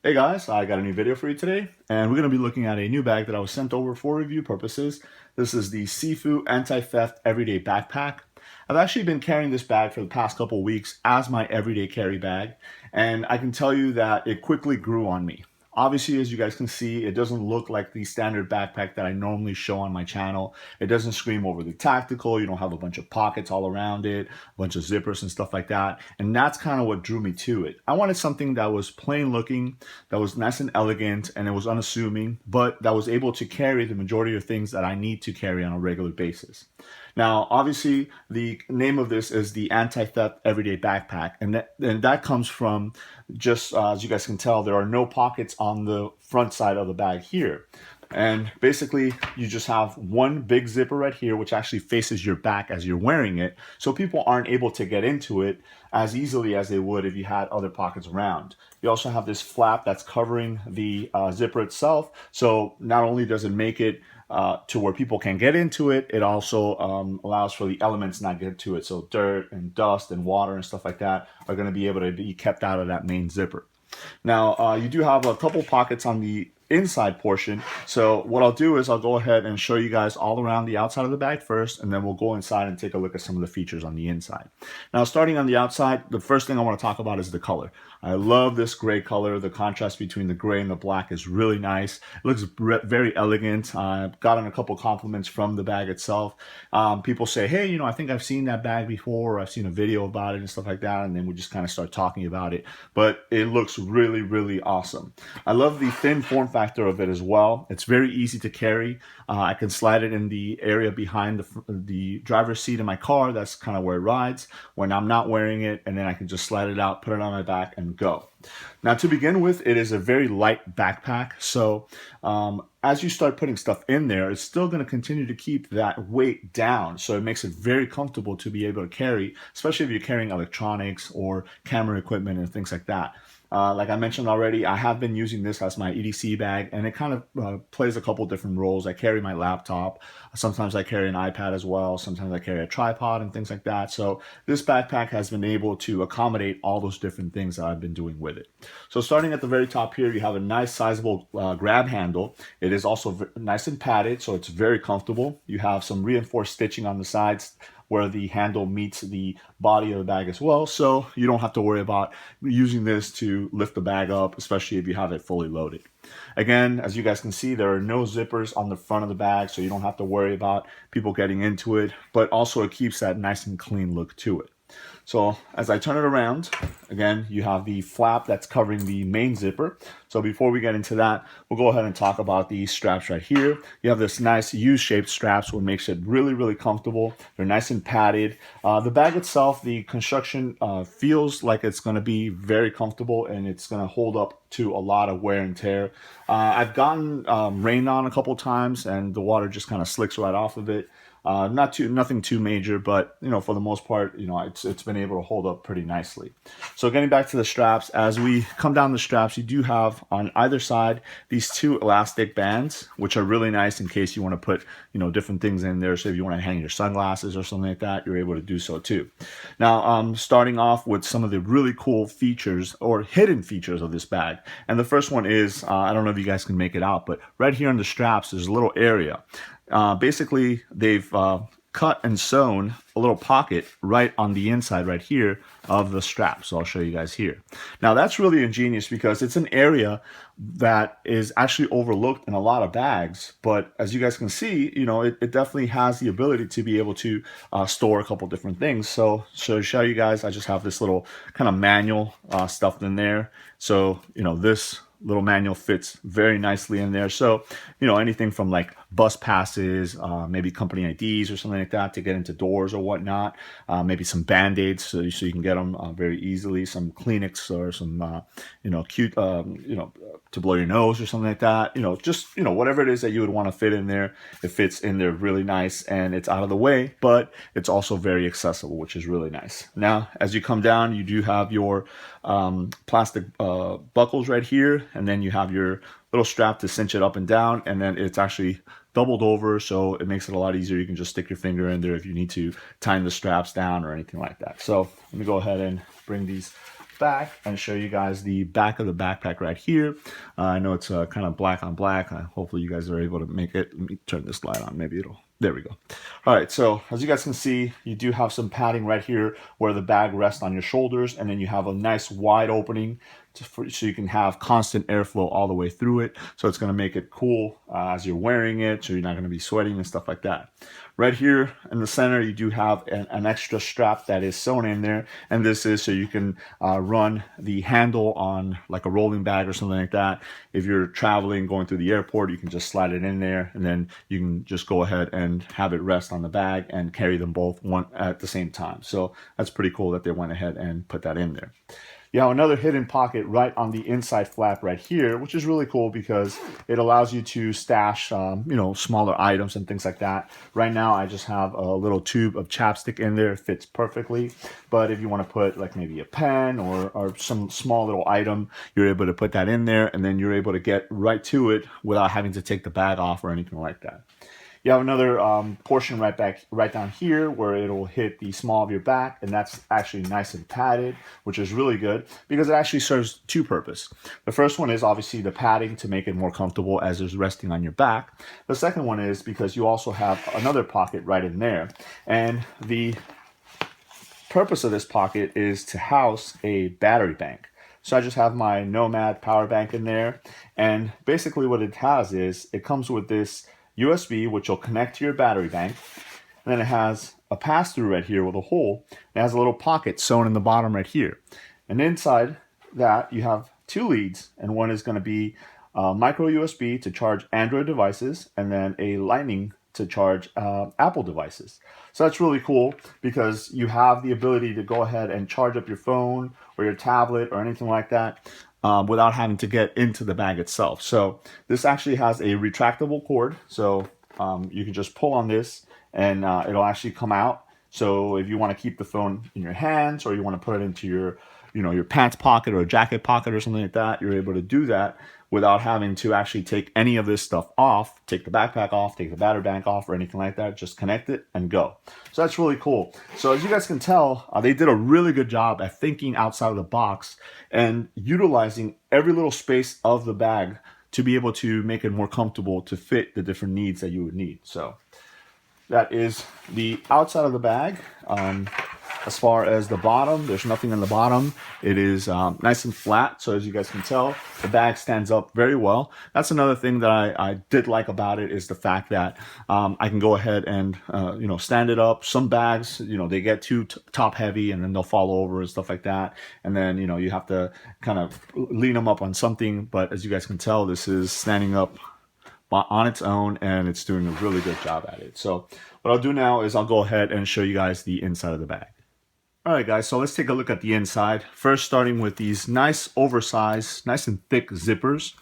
Hey guys, I got a new video for you today, and we're going to be looking at a new bag that I was sent over for review purposes. This is the Zhifu Anti-Theft Everyday Backpack. I've actually been carrying this bag for the past couple weeks as my everyday carry bag, and I can tell you that it quickly grew on me. Obviously, as you guys can see, it doesn't look like the standard backpack that I normally show on my channel. It doesn't scream overly tactical. You don't have a bunch of pockets all around it, a bunch of zippers and stuff like that. And that's kind of what drew me to it. I wanted something that was plain looking, that was nice and elegant, and it was unassuming, but that was able to carry the majority of things that I need to carry on a regular basis. Now, obviously, the name of this is the Anti-Theft Everyday Backpack, and that comes from just as you guys can tell, there are no pockets on the front side of the bag here. And basically, you just have one big zipper right here, which actually faces your back as you're wearing it. So people aren't able to get into it as easily as they would if you had other pockets around. You also have this flap that's covering the zipper itself. So not only does it make it to where people can get into it, it also allows for the elements not get to it. So dirt and dust and water and stuff like that are going to be able to be kept out of that main zipper. Now, you do have a couple pockets on the inside portion. So what I'll do is I'll go ahead and show you guys all around the outside of the bag first, and then we'll go inside and take a look at some of the features on the inside. Now, starting on the outside, the first thing I want to talk about is the color. I love this gray color. The contrast between the gray and the black is really nice. It looks very elegant. I've gotten a couple compliments from the bag itself. People say, hey, I think I've seen that bag before, or I've seen a video about it and stuff like that, and then we just kind of start talking about it. But it looks really, really awesome. I love the thin form factor of it as well. It's very easy to carry. I can slide it in the area behind the driver's seat in my car. That's kind of where it rides when I'm not wearing it, and then I can just slide it out, put it on my back, and go. Now, to begin with, it is a very light backpack. So as you start putting stuff in there, it's still going to continue to keep that weight down. So it makes it very comfortable to be able to carry, especially if you're carrying electronics or camera equipment and things like that. Like I mentioned already, I have been using this as my EDC bag, and it kind of plays a couple different roles. I carry my laptop. Sometimes I carry an iPad as well. Sometimes I carry a tripod and things like that. So this backpack has been able to accommodate all those different things that I've been doing with it. So starting at the very top here, you have a nice sizable grab handle. It is also nice and padded, so it's very comfortable. You have some reinforced stitching on the sides where the handle meets the body of the bag as well, so you don't have to worry about using this to lift the bag up, especially if you have it fully loaded. Again, as you guys can see, there are no zippers on the front of the bag, so you don't have to worry about people getting into it, but also it keeps that nice and clean look to it. So as I turn it around, again, you have the flap that's covering the main zipper. So before we get into that, we'll go ahead and talk about these straps right here. You have this nice U-shaped straps, which makes it really, really comfortable. They're nice and padded. The bag itself, the construction feels like it's going to be very comfortable, and it's going to hold up to a lot of wear and tear. I've gotten rained on a couple times, and the water just kind of slicks right off of it. Nothing too major, but for the most part, it's been able to hold up pretty nicely. So getting back to the straps, as we come down the straps, you do have on either side these two elastic bands, which are really nice in case you want to put different things in there. So if you want to hang your sunglasses or something like that, you're able to do so too. Now, starting off with some of the really cool features or hidden features of this bag, and the first one is I don't know if you guys can make it out, but right here on the straps, there's a little area. Basically, they've cut and sewn a little pocket right on the inside right here of the strap. So I'll show you guys here. Now that's really ingenious because it's an area that is actually overlooked in a lot of bags. But as you guys can see, it definitely has the ability to be able to store a couple different things. So to show you guys, I just have this little kind of manual stuffed in there. So, this little manual fits very nicely in there. So, anything from like bus passes, maybe company IDs or something like that to get into doors or whatnot. Maybe some Band-Aids so you can get them very easily. Some Kleenex or some, cute, to blow your nose or something like that. Just, whatever it is that you would want to fit in there. It fits in there really nice, and it's out of the way, but it's also very accessible, which is really nice. Now, as you come down, you do have your plastic buckles right here, and then you have your little strap to cinch it up and down, and then it's actually doubled over, so it makes it a lot easier. You can just stick your finger in there if you need to tighten the straps down or anything like that. So let me go ahead and bring these back and show you guys the back of the backpack right here. I know it's kind of black on black. Hopefully you guys are able to make it. Let me turn this light on. Maybe it'll, there we go. All right, so as you guys can see, you do have some padding right here where the bag rests on your shoulders, and then you have a nice wide opening so you can have constant airflow all the way through it. So it's going to make it cool as you're wearing it, so you're not going to be sweating and stuff like that. Right here in the center, you do have an extra strap that is sewn in there, and this is so you can run the handle on like a rolling bag or something like that. If you're traveling, going through the airport, you can just slide it in there, and then you can just go ahead and have it rest on the bag and carry them both one at the same time. So that's pretty cool that they went ahead and put that in there. You have another hidden pocket right on the inside flap right here, which is really cool because it allows you to stash, smaller items and things like that. Right now, I just have a little tube of chapstick in there. It fits perfectly. But if you want to put like maybe a pen or some small little item, you're able to put that in there, and then you're able to get right to it without having to take the bag off or anything like that. You have another portion right down here where it'll hit the small of your back, and that's actually nice and padded, which is really good because it actually serves two purposes. The first one is obviously the padding to make it more comfortable as it's resting on your back. The second one is because you also have another pocket right in there, and the purpose of this pocket is to house a battery bank. So I just have my Nomad power bank in there, and basically what it has is it comes with this USB, which will connect to your battery bank. And then it has a pass-through right here with a hole. It has a little pocket sewn in the bottom right here. And inside that, you have two leads, and one is going to be micro USB to charge Android devices, and then a Lightning to charge Apple devices. So that's really cool because you have the ability to go ahead and charge up your phone or your tablet or anything like that without having to get into the bag itself. So this actually has a retractable cord, so you can just pull on this and it'll actually come out. So if you want to keep the phone in your hands, or you want to put it into your pants pocket or a jacket pocket or something like that, you're able to do that without having to actually take any of this stuff off, take the backpack off, take the battery bank off, or anything like that. Just connect it and go. So that's really cool. So as you guys can tell, they did a really good job at thinking outside of the box and utilizing every little space of the bag to be able to make it more comfortable to fit the different needs that you would need. So that is the outside of the bag. As far as the bottom, there's nothing in the bottom. It is nice and flat, so as you guys can tell, the bag stands up very well. That's another thing that I did like about it, is the fact that I can go ahead and stand it up. Some bags, they get too top heavy and then they'll fall over and stuff like that, and then you have to kind of lean them up on something. But as you guys can tell, this is standing up on its own, and it's doing a really good job at it. So what I'll do now is I'll go ahead and show you guys the inside of the bag. Alright guys, so let's take a look at the inside. First, starting with these nice oversized, nice and thick zippers.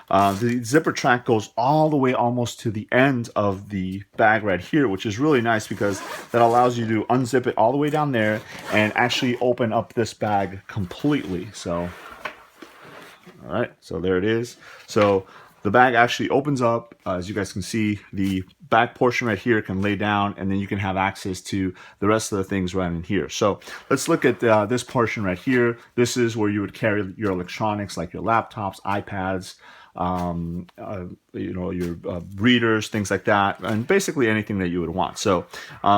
The zipper track goes all the way almost to the end of the bag right here, which is really nice because that allows you to unzip it all the way down there and actually open up this bag completely. So, alright, so there it is. So the bag actually opens up. As you guys can see, the back portion right here can lay down, and then you can have access to the rest of the things right in here. So let's look at this portion right here. This is where you would carry your electronics, like your laptops, iPads, your readers, things like that, and basically anything that you would want. So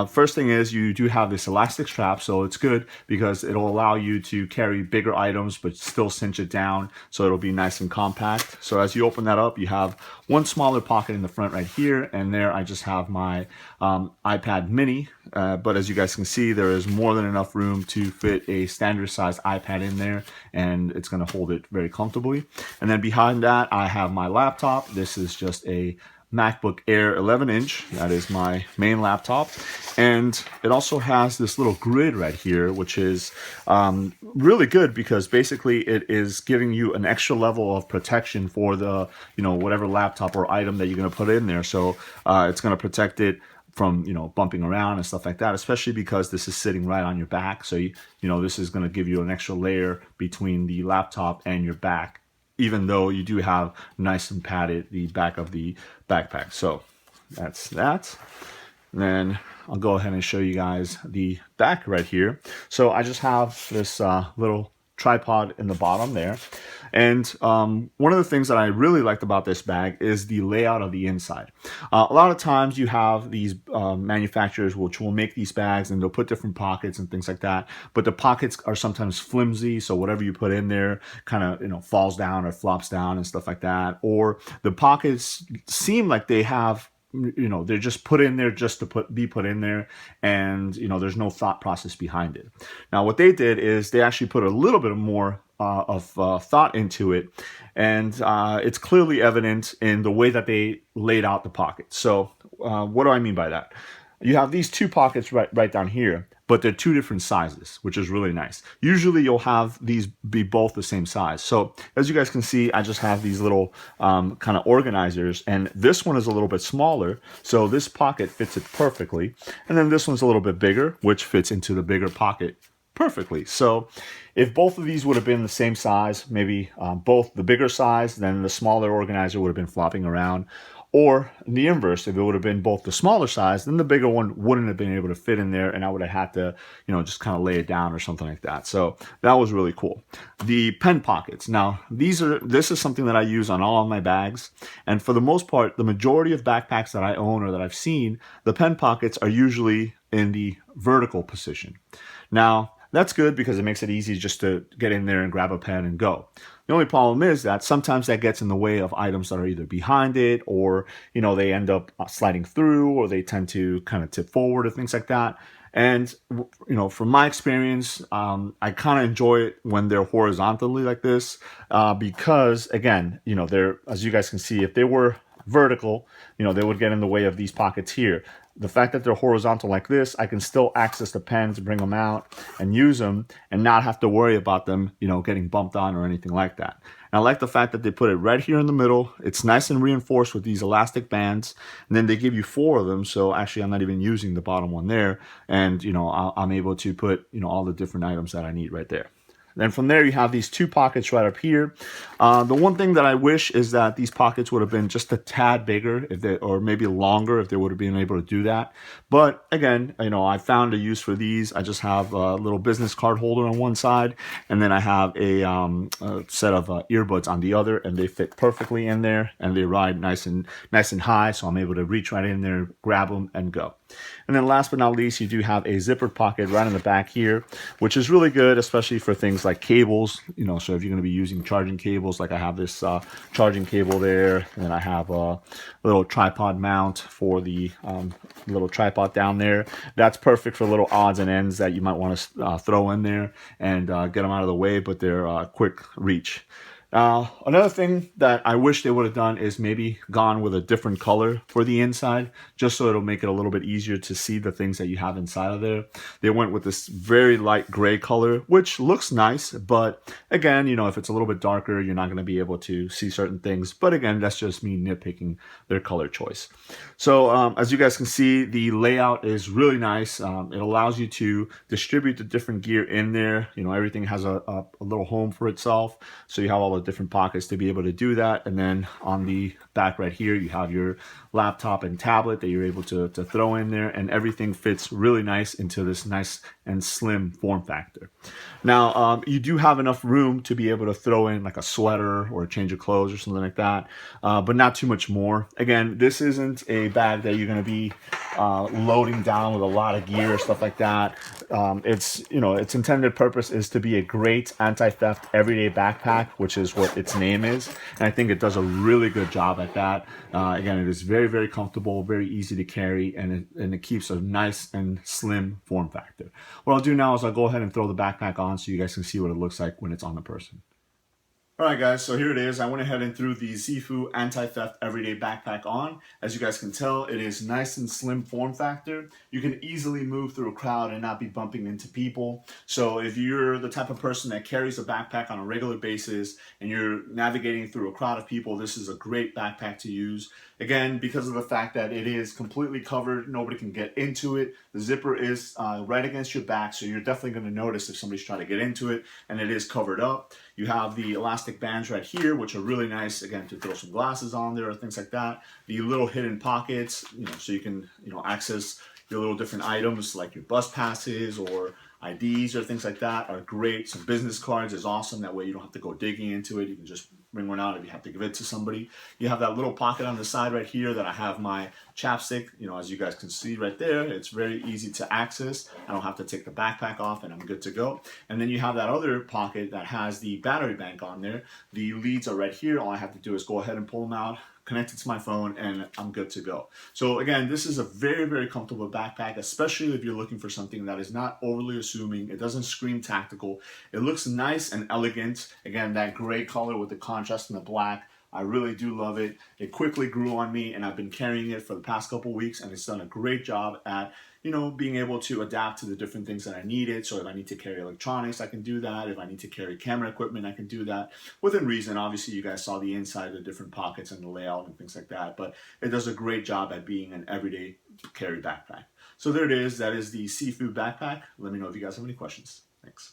first thing is you do have this elastic strap, so it's good because it'll allow you to carry bigger items but still cinch it down, so it'll be nice and compact. So as you open that up, you have one smaller pocket in the front right here, and there I just have my iPad mini, but as you guys can see, there is more than enough room to fit a standard size iPad in there, and it's going to hold it very comfortably. And then behind that, I have my laptop. This is just a MacBook Air 11-inch. That is my main laptop. And it also has this little grid right here, which is really good because basically it is giving you an extra level of protection for the, whatever laptop or item that you're going to put in there. So it's going to protect it from bumping around and stuff like that, especially because this is sitting right on your back. So this is going to give you an extra layer between the laptop and your back, even though you do have nice and padded the back of the backpack. So that's that. And then I'll go ahead and show you guys the back right here. So I just have this little tripod in the bottom there. And one of the things that I really liked about this bag is the layout of the inside. A lot of times you have these manufacturers which will make these bags and they'll put different pockets and things like that, but the pockets are sometimes flimsy, so whatever you put in there kind of, you know, falls down or flops down and stuff like that. Or the pockets seem like they have, you know, they're just put in there just to be put in there, and you know, there's no thought process behind it. Now what they did is they actually put a little bit more of thought into it, and it's clearly evident in the way that they laid out the pockets. So what do I mean by that? You have these two pockets right down here, but they're two different sizes, which is really nice. Usually you'll have these be both the same size. So as you guys can see, I just have these little kind of organizers, and this one is a little bit smaller, so this pocket fits it perfectly. And then this one's a little bit bigger, which fits into the bigger pocket perfectly. So if both of these would have been the same size, maybe both the bigger size, then the smaller organizer would have been flopping around. Or the inverse, if it would have been both the smaller size, then the bigger one wouldn't have been able to fit in there, and I would have had to, you know, just kind of lay it down or something like that. So that was really cool. The pen pockets. Now, this is something that I use on all of my bags, and for the most part, the majority of backpacks that I own or that I've seen, the pen pockets are usually in the vertical position. Now, that's good because it makes it easy just to get in there and grab a pen and go. The only problem is that sometimes that gets in the way of items that are either behind it, or, you know, they end up sliding through, or they tend to kind of tip forward or things like that. And, you know, from my experience, I kind of enjoy it when they're horizontally like this, because again, you know, they're, as you guys can see, if they were vertical, you know, they would get in the way of these pockets here. The fact that they're horizontal like this, I can still access the pens, bring them out and use them, and not have to worry about them, you know, getting bumped on or anything like that. And I like the fact that they put it right here in the middle. It's nice and reinforced with these elastic bands, and then they give you 4 of them. So actually, I'm not even using the bottom one there, and you know, I'm able to put, you know, all the different items that I need right there. Then from there, you have these 2 pockets right up here. The one thing that I wish is that these pockets would have been just a tad bigger, if they, or maybe longer, if they would have been able to do that. But again, you know, I found a use for these. I just have a little business card holder on one side, and then I have a set of earbuds on the other, and they fit perfectly in there, and they ride nice and high, so I'm able to reach right in there, grab them, and go. And then last but not least, you do have a zippered pocket right in the back here, which is really good, especially for things like cables, you know, so if you're going to be using charging cables, like I have this charging cable there, and then I have a little tripod mount for the little tripod down there. That's perfect for little odds and ends that you might want to throw in there and get them out of the way, but they're quick reach. Another thing that I wish they would have done is maybe gone with a different color for the inside, just so it'll make it a little bit easier to see the things that you have inside of there. They went with this very light gray color, which looks nice, but again, you know, if it's a little bit darker, you're not going to be able to see certain things. But again, that's just me nitpicking their color choice. So as you guys can see, the layout is really nice. It allows you to distribute the different gear in there. You know, everything has a little home for itself, so you have all the different pockets to be able to do that. And then on the back right here, you have your laptop and tablet that you're able to throw in there, and everything fits really nice into this nice and slim form factor. Now, you do have enough room to be able to throw in like a sweater or a change of clothes or something like that, but not too much more. Again, this isn't a bag that you're going to be loading down with a lot of gear or stuff like that. It's, you know, its intended purpose is to be a great anti-theft everyday backpack, which is what its name is, and I think it does a really good job at that. Again, it is very, very comfortable, very easy to carry, and it keeps a nice and slim form factor. What I'll do now is I'll go ahead and throw the backpack on so you guys can see what it looks like when it's on the person. Alright guys, so here it is. I went ahead and threw the Zhifu Anti-Theft Everyday Backpack on. As you guys can tell, it is nice and slim form factor. You can easily move through a crowd and not be bumping into people. So if you're the type of person that carries a backpack on a regular basis and you're navigating through a crowd of people, this is a great backpack to use. Again, because of the fact that it is completely covered, nobody can get into it. The zipper is right against your back, so you're definitely going to notice if somebody's trying to get into it, and it is covered up. You have the elastic bands right here, which are really nice, again, to throw some glasses on there or things like that. The little hidden pockets, you know, so you can, you know, access your little different items like your bus passes or IDs or things like that are great. Some business cards is awesome. That way you don't have to go digging into it. You can just bring one out if you have to give it to somebody. You have that little pocket on the side right here that I have my chapstick, as you guys can see right there. It's very easy to access. I don't have to take the backpack off and I'm good to go. And then you have that other pocket that has the battery bank on there. The leads are right here. All I have to do is go ahead and pull them out, connect it to my phone, and I'm good to go. So again, this is a very, very comfortable backpack, especially if you're looking for something that is not overly assuming. It doesn't scream tactical. It looks nice and elegant. Again, that gray color with the contrast in the black. I really do love it. It quickly grew on me and I've been carrying it for the past couple weeks and it's done a great job at, being able to adapt to the different things that I needed. So if I need to carry electronics, I can do that. If I need to carry camera equipment, I can do that within reason. Obviously, you guys saw the inside of the different pockets and the layout and things like that, but it does a great job at being an everyday carry backpack. So there it is. That is the Zhifu backpack. Let me know if you guys have any questions. Thanks.